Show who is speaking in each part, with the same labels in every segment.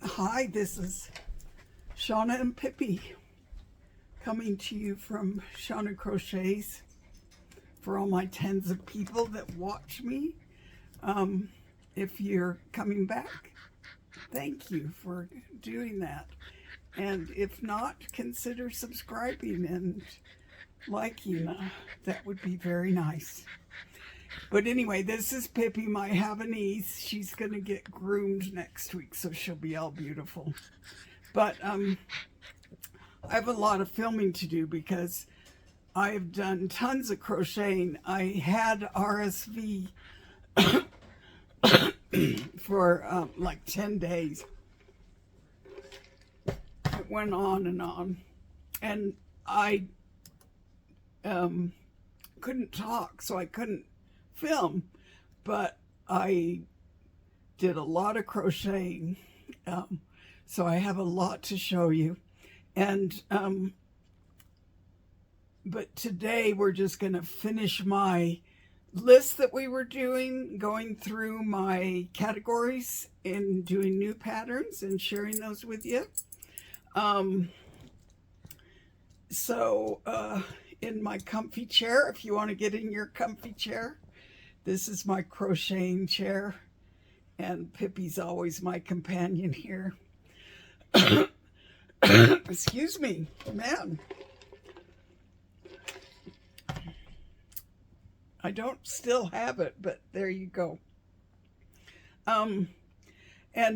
Speaker 1: Hi, this is Shauna and Pippi coming to you from Shauna Crochets for all my tens of people that watch me. If you're coming back, thank you for doing that. And if not, consider subscribing and liking. That would be very nice. But anyway, this is Pippi, my Havanese. She's going to get groomed next week, so she'll be all beautiful. But I have a lot of filming to do because I have done tons of crocheting. I had RSV for like 10 days. It went on, and I couldn't talk, so I couldn't film, but I did a lot of crocheting, so I have a lot to show you. And but today we're just going to finish my list that we were doing, going through my categories and doing new patterns and sharing those with you. In my comfy chair, if you want to get in your comfy chair, this is my crocheting chair, and Pippi's always my companion here. Excuse me, man. I don't still have it, but there you go. And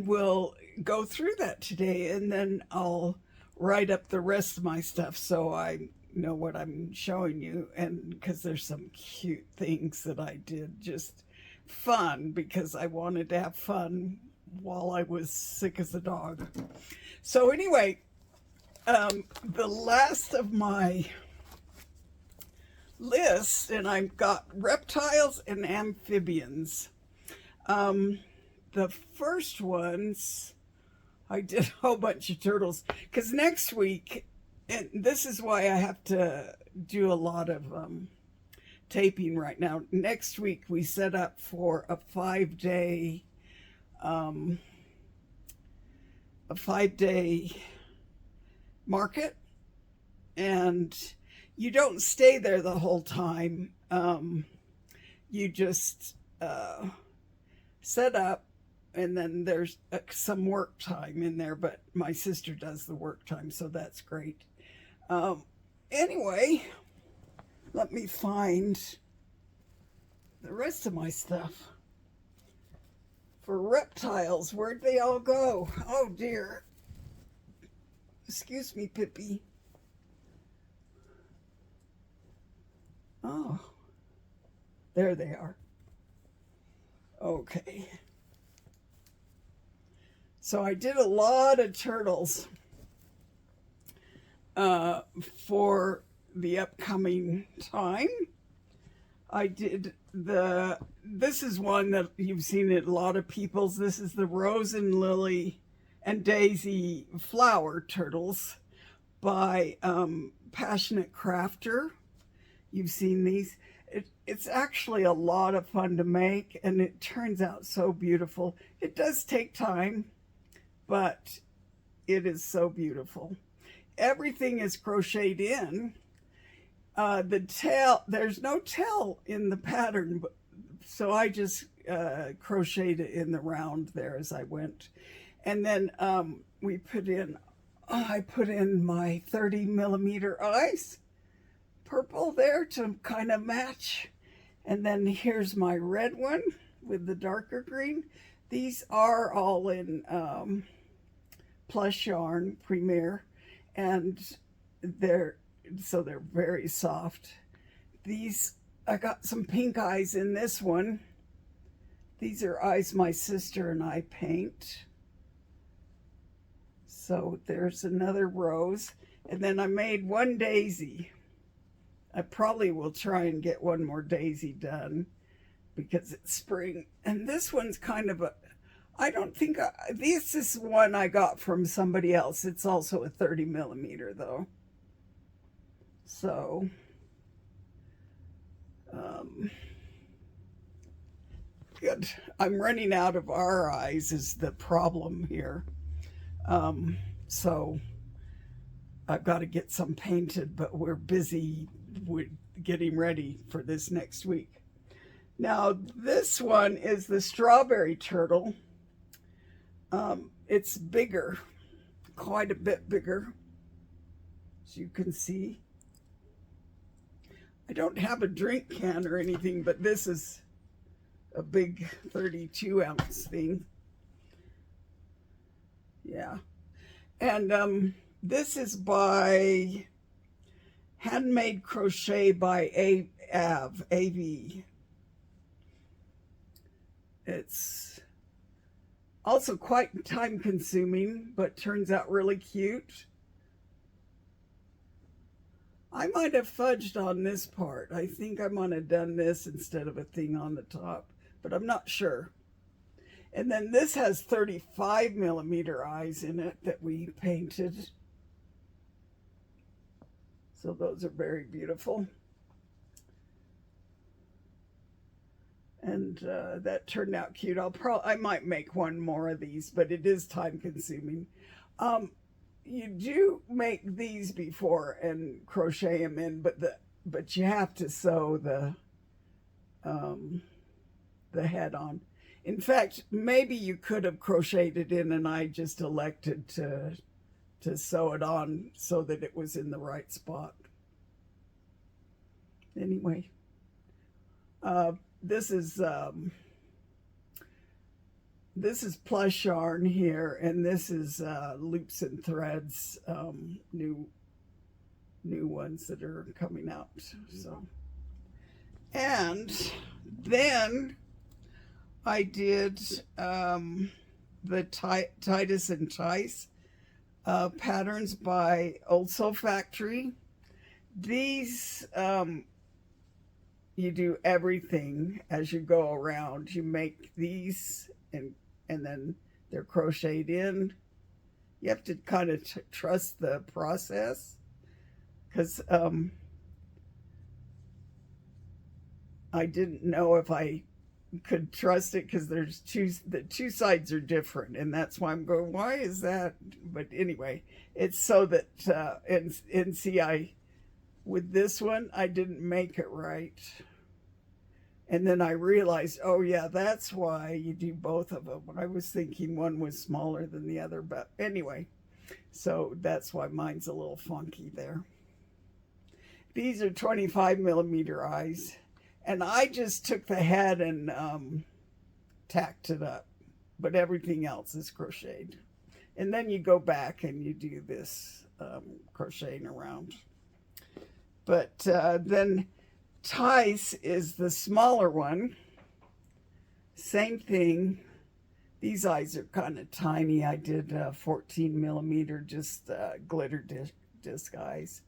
Speaker 1: we'll go through that today, and then I'll write up the rest of my stuff so I know what I'm showing you, and because there's some cute things that I did, just fun, because I wanted to have fun while I was sick as a dog. So anyway, the last of my list, and I've got reptiles and amphibians. The first ones, I did a whole bunch of turtles, because next week, and this is why I have to do a lot of taping right now. Next week we set up for a 5-day market, and you don't stay there the whole time. You just set up, and then there's some work time in there, but my sister does the work time, so that's great. Anyway, let me find the rest of my stuff. For reptiles, where'd they all go? Oh dear. Excuse me, Pippi. Oh, there they are. Okay. So I did a lot of turtles for the upcoming time. I did this is one that you've seen at a lot of people's. This is the Rose and Lily and Daisy flower turtles by Passionate Crafter. You've seen these. It's actually a lot of fun to make, and it turns out so beautiful. It does take time, but it is so beautiful. Everything is crocheted in. The tail, there's no tail in the pattern, but, so I just crocheted it in the round there as I went. And then we put in, I put in my 30mm eyes, purple there to kind of match. And then here's my red one with the darker green. These are all in plush yarn, Premier, and they're very soft. These, I got some pink eyes in this one. These are eyes my sister and I paint. So there's another rose. And then I made one daisy. I probably will try and get one more daisy done because it's spring. And this one's kind of a, I don't think, this is one I got from somebody else. It's also a 30mm though. So, good. I'm running out of our eyes is the problem here. So I've got to get some painted, but we're busy with getting ready for this next week. Now, this one is the strawberry turtle. It's bigger, quite a bit bigger, as you can see. I don't have a drink can or anything, but this is a big 32-ounce thing. Yeah. And this is by Handmade Crochet by AV. It's also quite time consuming, but turns out really cute. I might have fudged on this part. I think I might have done this instead of a thing on the top, but I'm not sure. And then this has 35mm eyes in it that we painted. So those are very beautiful. And that turned out cute. I might make one more of these, but it is time consuming. You do make these before and crochet them in, but you have to sew the head on. In fact, maybe you could have crocheted it in, and I just elected to sew it on so that it was in the right spot. Anyway, this is plush yarn here, and this is Loops and Threads, new ones that are coming out. So, and then I did the Titus and Tice patterns by Old Soul Factory. These you do everything as you go around. You make these and then they're crocheted in. You have to kind of trust the process, because I didn't know if I could trust it, because the two sides are different, and that's why I'm going, why is that? But anyway, it's so that and see, with this one I didn't make it right. And then I realized, oh yeah, that's why you do both of them. I was thinking one was smaller than the other, but anyway, so that's why mine's a little funky there. These are 25mm eyes, and I just took the head and tacked it up, but everything else is crocheted. And then you go back and you do this crocheting around. But then Tice is the smaller one. Same thing. These eyes are kind of tiny. I did 14mm just glitter disc eyes.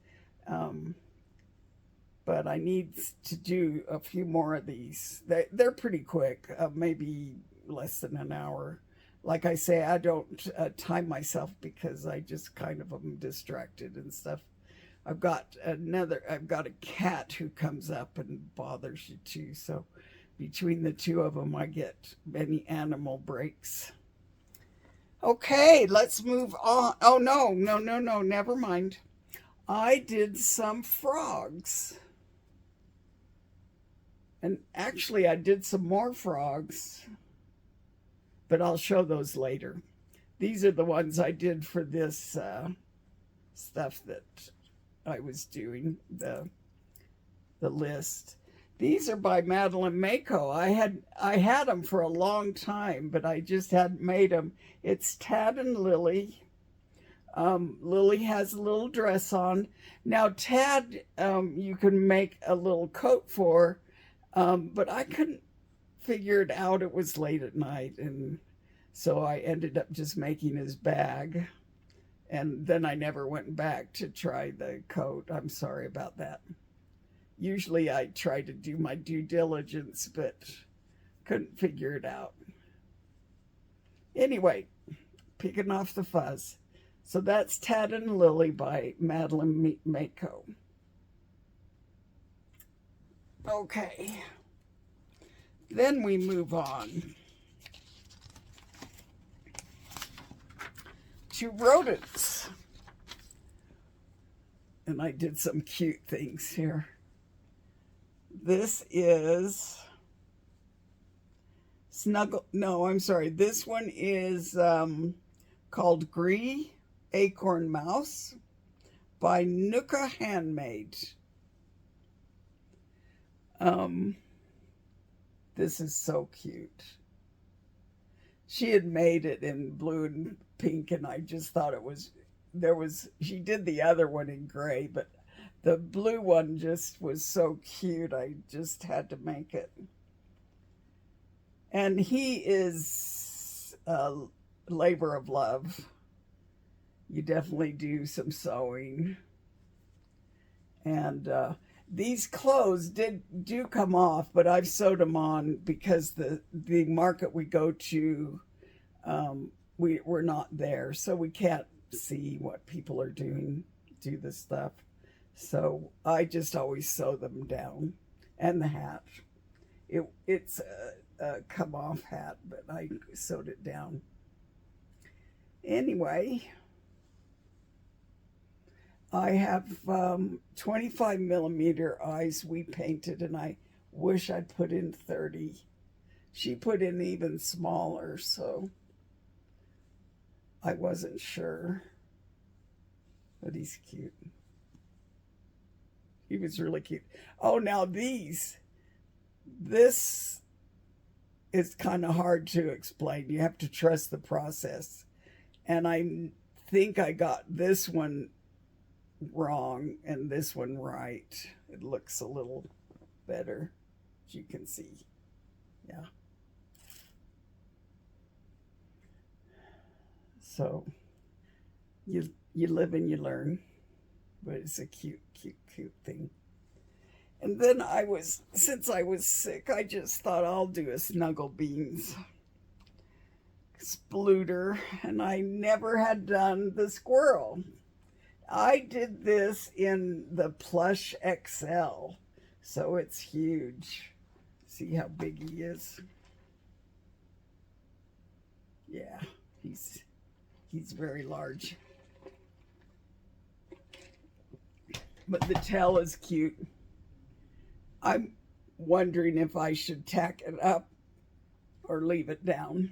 Speaker 1: But I need to do a few more of these. They're pretty quick, maybe less than an hour. Like I say, I don't time myself because I just kind of am distracted and stuff. I've got a cat who comes up and bothers you too. So between the two of them, I get many animal breaks. Okay, let's move on. Oh, no, never mind. I did some frogs. And actually, I did some more frogs, but I'll show those later. These are the ones I did for this stuff that I was doing, the list. These are by Madeline Mako. I had them for a long time, but I just hadn't made them. It's Tad and Lily. Lily has a little dress on. Now Tad, you can make a little coat for, but I couldn't figure it out. It was late at night, and so I ended up just making his bag. And then I never went back to try the coat. I'm sorry about that. Usually I try to do my due diligence, but couldn't figure it out. Anyway, picking off the fuzz. So that's Tad and Lily by Madeline Mako. Okay. Then we move on to rodents. And I did some cute things here. This is this one is called Gree Acorn Mouse by Nuka Handmade. This is so cute. She had made it in blue and pink, and I just thought she did the other one in gray, but the blue one just was so cute. I just had to make it. And he is a labor of love. You definitely do some sewing. And these clothes do come off, but I've sewed them on because the market we go to, we're not there, so we can't see what people are doing, do the stuff. So I just always sew them down. And the hat. It's a come off hat, but I sewed it down. Anyway, I have 25 millimeter eyes we painted, and I wish I'd put in 30. She put in even smaller, so I wasn't sure. But he's cute. He was really cute. Oh, now this is kind of hard to explain. You have to trust the process. And I think I got this one wrong and this one right. It looks a little better, as you can see. Yeah. So you live and you learn, but it's a cute thing. And then since I was sick, I just thought I'll do a Snuggle Beans splooter, and I never had done the squirrel. I did this in the Plush XL, so it's huge. See how big he is? Yeah, he's very large. But the tail is cute. I'm wondering if I should tack it up or leave it down.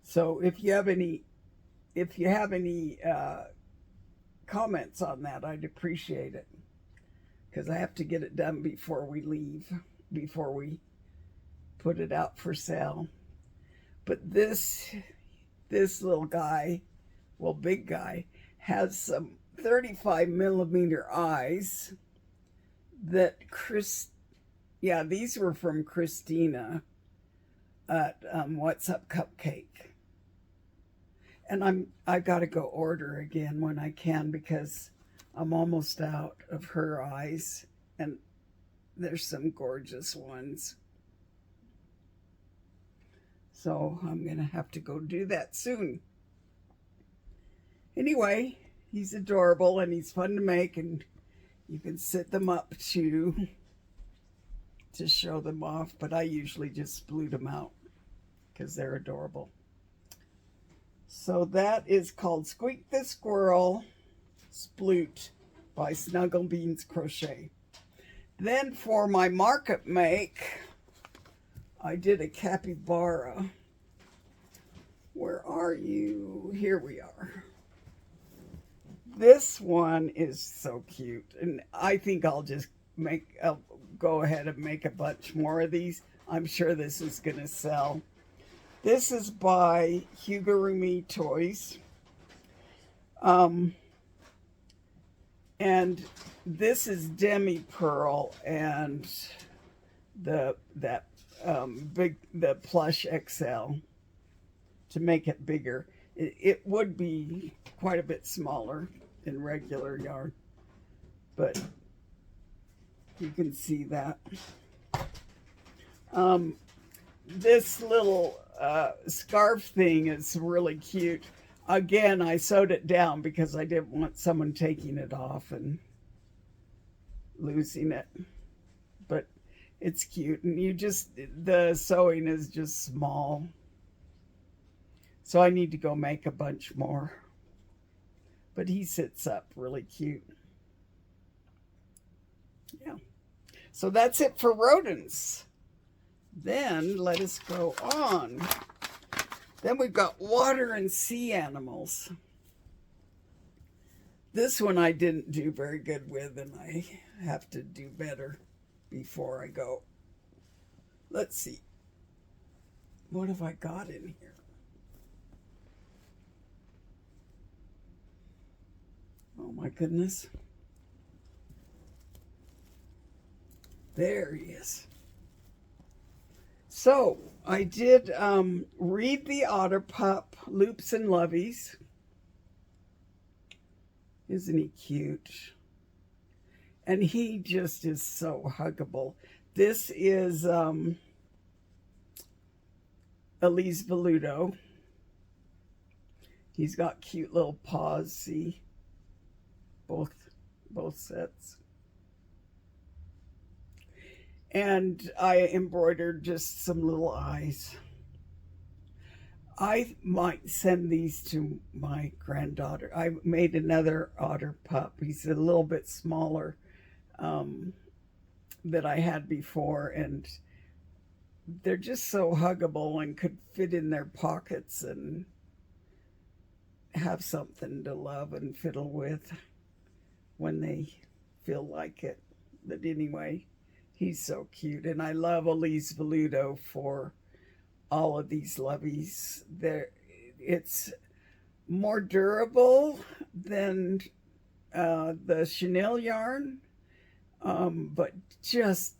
Speaker 1: So if you have any comments on that, I'd appreciate it, because I have to get it done before we leave, before we put it out for sale. But this little guy, well, big guy, has some 35 millimeter eyes that these were from Christina at What's Up Cupcake. And I gotta go order again when I can, because I'm almost out of her eyes, and there's some gorgeous ones. So I'm gonna have to go do that soon. Anyway, he's adorable and he's fun to make, and you can set them up to show them off, but I usually just sploot them out because they're adorable. So that is called Squeak the Squirrel Sploot by Snuggle Beans Crochet. Then for my market make, I did a capybara. Where are you? Here we are. This one is so cute, and I think I'll go ahead and make a bunch more of these. I'm sure this is going to sell. This is by Amigurumi Toys. And this is Demi Pearl and the Plush XL to make it bigger. It would be quite a bit smaller in regular yarn, but you can see that. This little scarf thing is really cute. Again, I sewed it down because I didn't want someone taking it off and losing it. But it's cute, and the sewing is just small. So I need to go make a bunch more. but he sits up really cute. Yeah. So that's it for rodents. Then let us go on. Then we've got water and sea animals. This one I didn't do very good with, and I have to do better before I go. Let's see. What have I got in here? Oh my goodness. There he is. So I did read the otter pup, Loops and Loveys. Isn't he cute? And he just is so huggable. This is Elise Veludo. He's got cute little paws, see? Both sets. And I embroidered just some little eyes. I might send these to my granddaughter. I made another otter pup. He's a little bit smaller that I had before, and they're just so huggable and could fit in their pockets and have something to love and fiddle with when they feel like it. But anyway, he's so cute, and I love Elise Veludo for all of these loveys. It's more durable than the chenille yarn, but just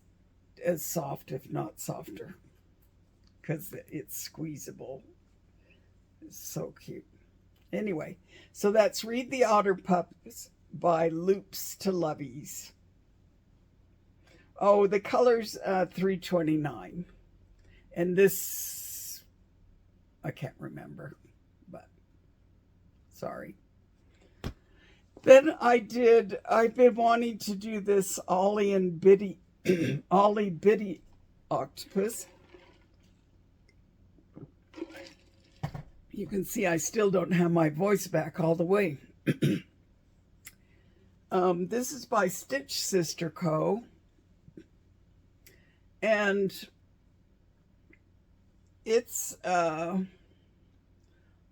Speaker 1: as soft, if not softer, because it's squeezable. It's so cute. Anyway, so that's Read the Otter Pups by Loops to Loveys. Oh, the color's $3.29. And this, I can't remember, but sorry. Then I've been wanting to do this Ollie and Biddy, Ollie Biddy octopus. You can see I still don't have my voice back all the way. This is by Stitch Sister Co. And it's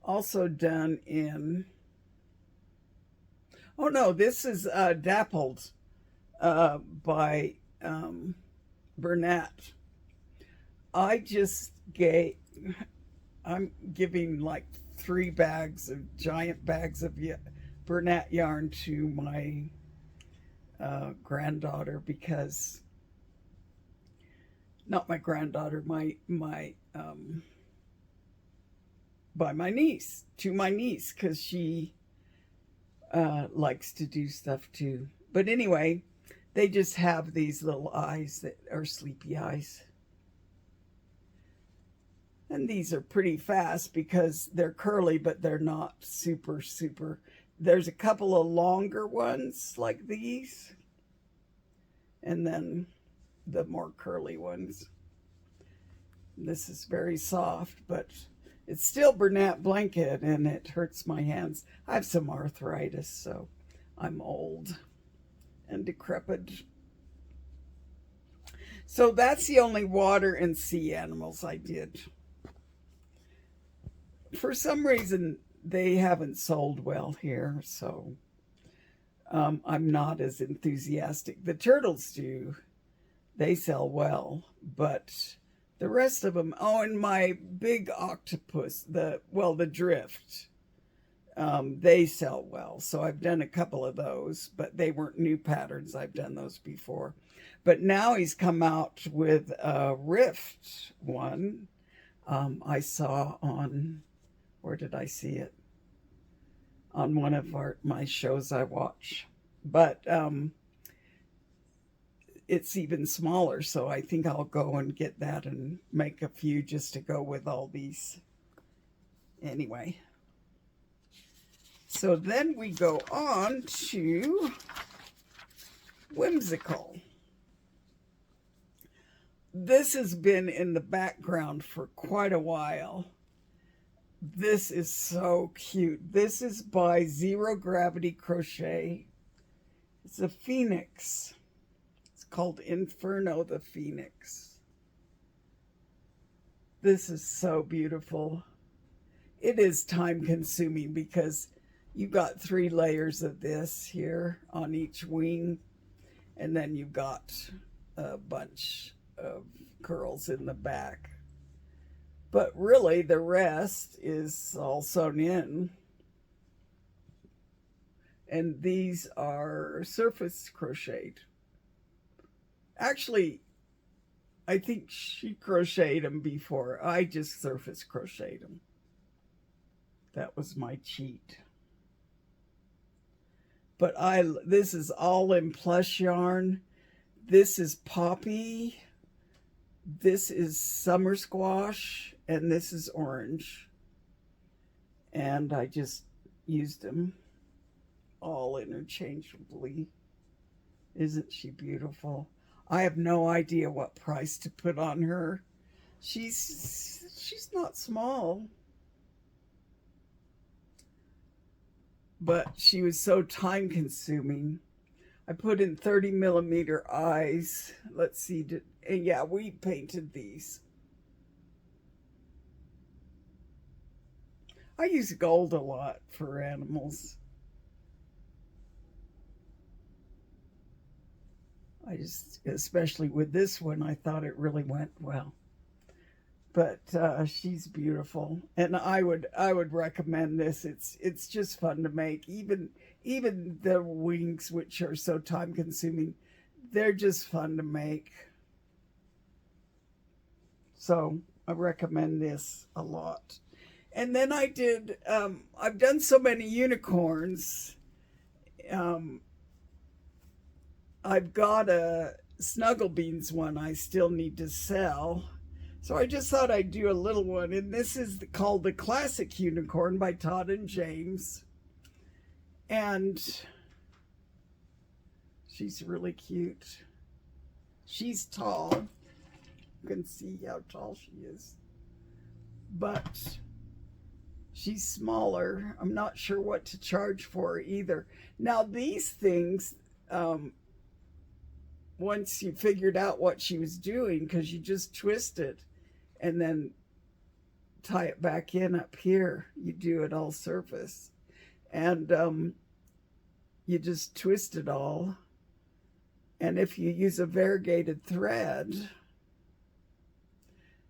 Speaker 1: also done in, oh no, this is Dappled by Bernat. I'm giving like 3 giant bags of Bernat yarn to my granddaughter, because not my granddaughter, my niece, because she likes to do stuff too. But anyway, they just have these little eyes that are sleepy eyes. And these are pretty fast because they're curly, but they're not super. There's a couple of longer ones like these, and then the more curly ones. This is very soft, but it's still Bernat blanket, and it hurts my hands. I have some arthritis, so I'm old and decrepit. So that's the only water and sea animals I did. For some reason, they haven't sold well here, so I'm not as enthusiastic. The turtles do. They sell well, but the rest of them, oh, and my big octopus, the drift, they sell well. So I've done a couple of those, but they weren't new patterns. I've done those before. But now he's come out with a rift one. I saw on, where did I see it? On one of my shows I watch. But it's even smaller, so I think I'll go and get that and make a few just to go with all these. Anyway, so then we go on to Whimsical. This has been in the background for quite a while, This is so cute. This is by Zero Gravity Crochet. It's a phoenix. It's called Inferno the Phoenix. This is so beautiful. It is time consuming because you've got 3 layers of this here on each wing, and then you've got a bunch of curls in the back. But really, the rest is all sewn in. And these are surface crocheted. Actually, I think she crocheted them before. I just surface crocheted them. That was my cheat. But this is all in plush yarn. This is poppy. This is summer squash. And this is orange. And I just used them all interchangeably. Isn't she beautiful? I have no idea what price to put on her. She's not small. But she was so time consuming. I put in 30 millimeter eyes. Let's see. And yeah, we painted these. I use gold a lot for animals. Especially with this one, I thought it really went well. But she's beautiful, and I would recommend this. It's just fun to make. Even the wings, which are so time consuming, they're just fun to make. So I recommend this a lot. And then I did. I've done so many unicorns. I've got a Snugglebeans one I still need to sell. So I just thought I'd do a little one. And this is called the Classic Unicorn by Todd and James. And she's really cute. She's tall. You can see how tall she is. But she's smaller. I'm not sure what to charge for her either. Now these things, once you figured out what she was doing, because you just twist it and then tie it back in up here. You do it all surface. And you just twist it all. And if you use a variegated thread,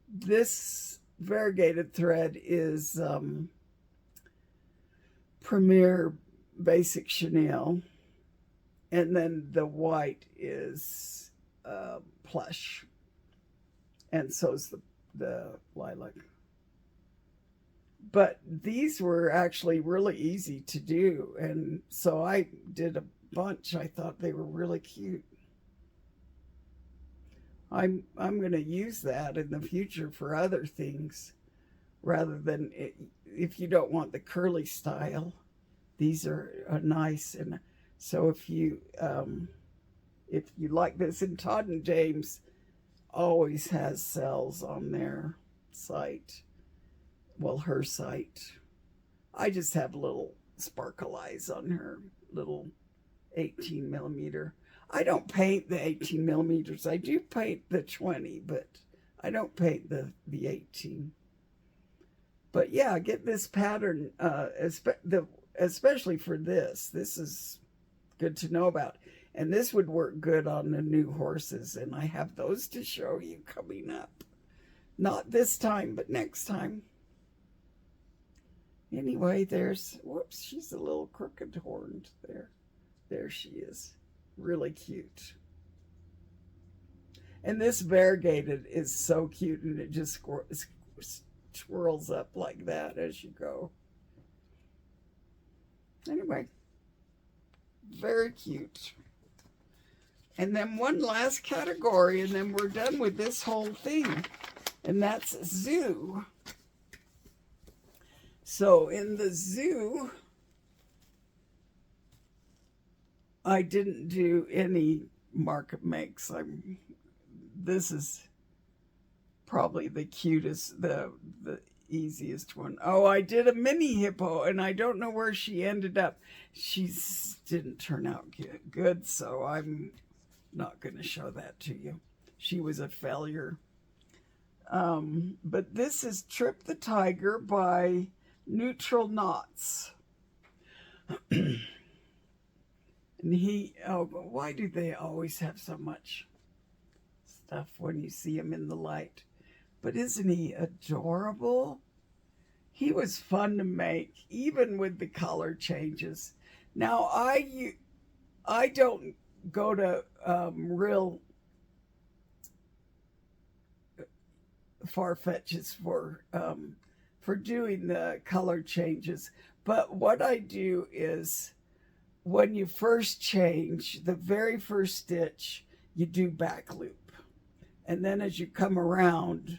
Speaker 1: this variegated thread is Premier Basic Chenille. And then the white is plush. And so's the lilac. But these were actually really easy to do. And so I did a bunch. I thought they were really cute. I'm going to use that in the future for other things rather than if you don't want the curly style. These are nice. And so if you like this, and Todd and James always has sales on their site. Well, her site. I just have little sparkle eyes on her, little 18 millimeter. I don't paint the 18 millimeters. I do paint the 20, but I don't paint the 18. But yeah, get this pattern, especially for this. This is good to know about. And this would work good on the new horses. And I have those to show you coming up. Not this time, but next time. Anyway, whoops, she's a little crooked horned there. There she is. Really cute. And this variegated is so cute, and it just twirls up like that as you go. Anyway, very cute. And then one last category, and then we're done with this whole thing. And that's zoo. So in the zoo, I didn't do any market makes. This is probably the cutest, the easiest one. Oh, I did a mini hippo, and I don't know where she ended up. She didn't turn out good, so I'm not going to show that to you. She was a failure. But this is Trip the Tiger by Neutral Knots. And why do they always have so much stuff when you see him in the light? But isn't he adorable? He was fun to make, even with the color changes. Now, I don't go to real far-fetches for doing the color changes. But what I do is, when you first change, the very first stitch, you do back loop. And then as you come around,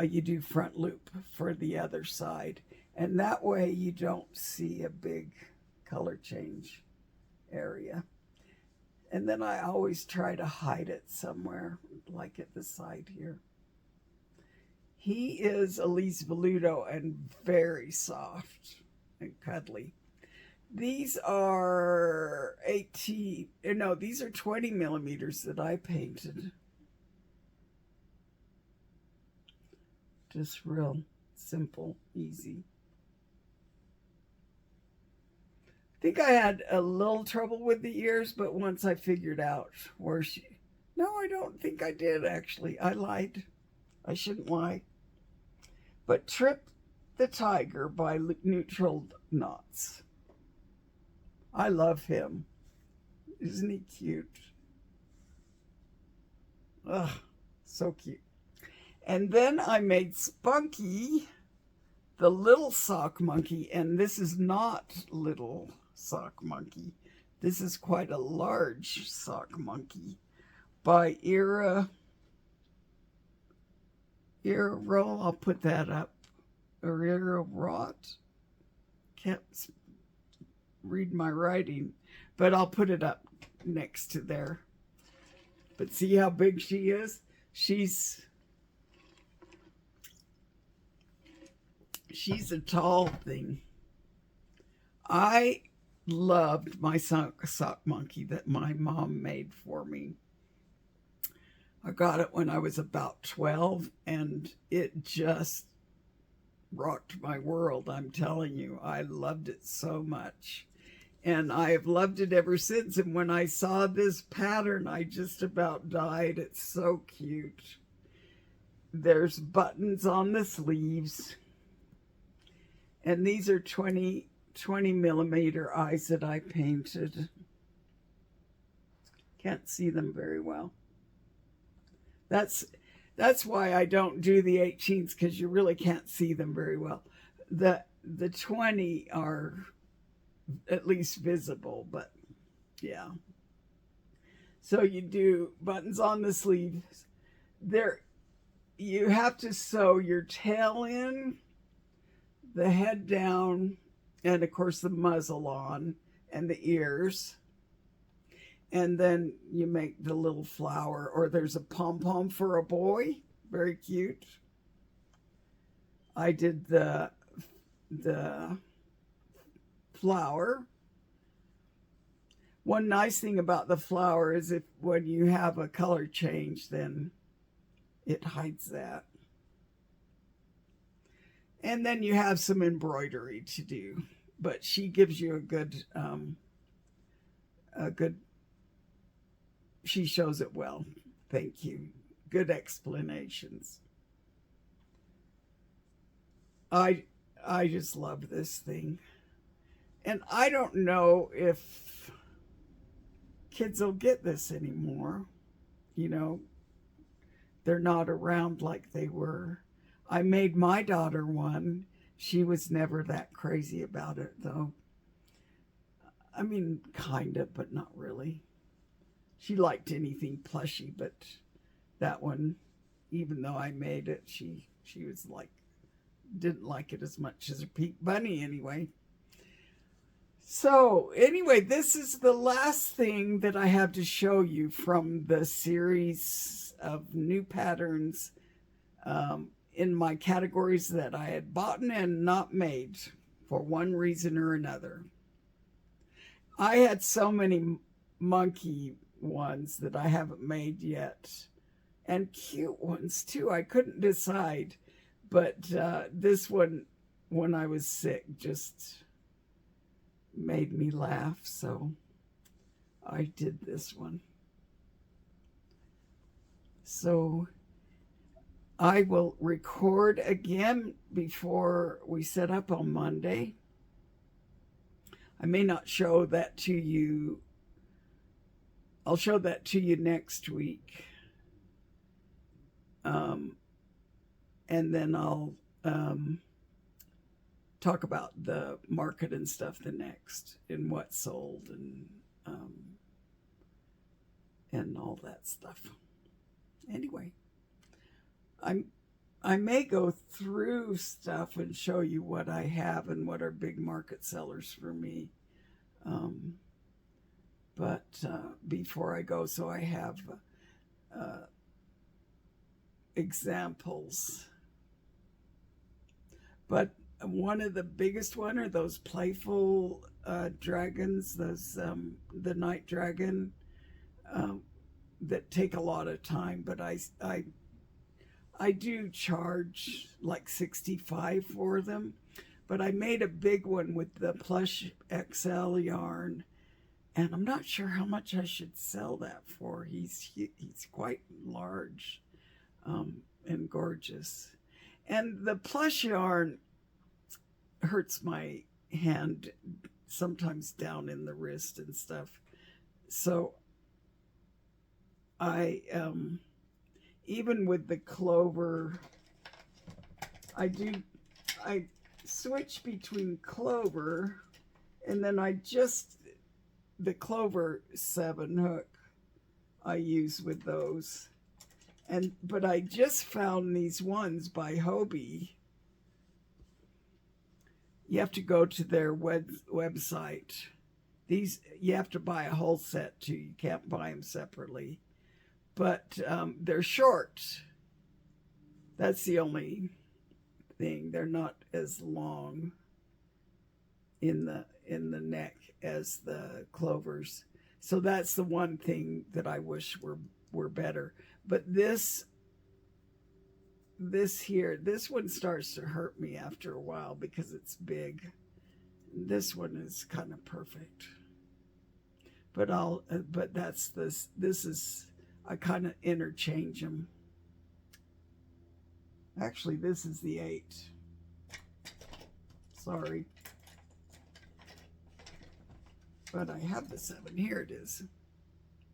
Speaker 1: you do front loop for the other side. And that way you don't see a big color change area. And then I always try to hide it somewhere, like at the side here. He is Elise Veludo and very soft and cuddly. These are 20 millimeters that I painted. Just real simple, easy. I think I had a little trouble with the ears, but once I figured out where no, I don't think I did, actually. I lied. I shouldn't lie. But Trip the Tiger by Neutral Knots. I love him. Isn't he cute? Ugh, so cute. And then I made Spunky, the little sock monkey, and this is not little sock monkey. This is quite a large sock monkey by Ira Roll. I'll put that up. Ira Rot. Can't read my writing, but I'll put it up next to there. But see how big she is? She's a tall thing. I loved my sock monkey that my mom made for me. I got it when I was about 12, and it just rocked my world. I'm telling you, I loved it so much. And I have loved it ever since. And when I saw this pattern, I just about died. It's so cute. There's buttons on the sleeves. And these are 20 millimeter eyes that I painted. Can't see them very well. That's why I don't do the 18s, because you really can't see them very well. The 20 are at least visible, but yeah. So you do buttons on the sleeves. There, you have to sew your tail in, the head down, and of course the muzzle on, and the ears. And then you make the little flower, or there's a pom-pom for a boy. Very cute. I did the flower. One nice thing about the flower is when you have a color change, then it hides that. And then you have some embroidery to do, but she gives you she shows it well. Thank you. Good explanations. I just love this thing. And I don't know if kids will get this anymore. You know, they're not around like they were. I made my daughter one. She was never that crazy about it, though. I mean, kind of, but not really. She liked anything plushy, but that one, even though I made it, she was like, didn't like it as much as a pink bunny anyway. So anyway, this is the last thing that I have to show you from the series of new patterns in my categories that I had bought and not made for one reason or another. I had so many monkey ones that I haven't made yet, and cute ones too. I couldn't decide, but this one, when I was sick, just made me laugh, so I did this one. So I will record again before we set up on Monday. I may not show that to you. I'll show that to you next week. And then I'll talk about the market and stuff the next, and what sold, and all that stuff. Anyway, I may go through stuff and show you what I have and what are big market sellers for me. But before I go, so I have examples. But one of the biggest one are those playful dragons, those the night dragon, that take a lot of time. But I do charge like $65 for them. But I made a big one with the plush XL yarn, and I'm not sure how much I should sell that for. He's quite large and gorgeous. And the plush yarn hurts my hand sometimes down in the wrist and stuff. So I, even with the clover, I switch between clover, and then the clover 7 hook I use with those. But I just found these ones by Hobie. You have to go to their website. These, you have to buy a whole set too. You can't buy them separately. But they're short. That's the only thing. They're not as long in the neck as the clovers. So that's the one thing that I wish were better. But this one starts to hurt me after a while because it's big. This one is kind of perfect. But I kind of interchange them. Actually, this is the 8. Sorry. But I have the 7. Here it is.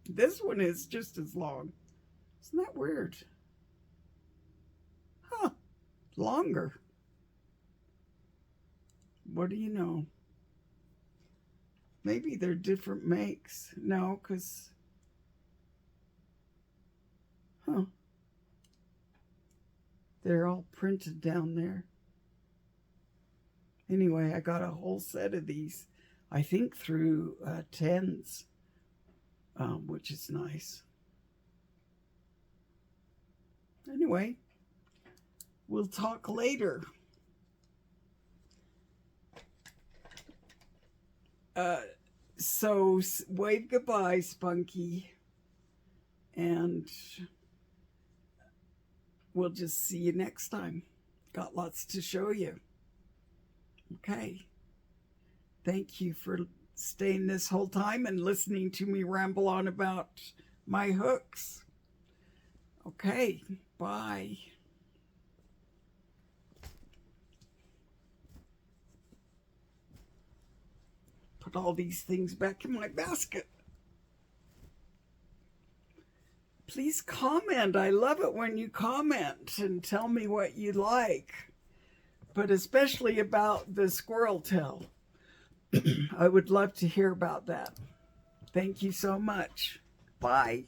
Speaker 1: This one is just as long. Isn't that weird? Huh. Longer. What do you know? Maybe they're different makes. No, because... Huh. They're all printed down there. Anyway, I got a whole set of these, I think through tens, which is nice. Anyway, we'll talk later. So wave goodbye, Spunky, and we'll just see you next time. Got lots to show you. Okay. Thank you for staying this whole time and listening to me ramble on about my hooks. Okay, bye. Put all these things back in my basket. Please comment. I love it when you comment and tell me what you like, but especially about the squirrel tail. I would love to hear about that. Thank you so much. Bye.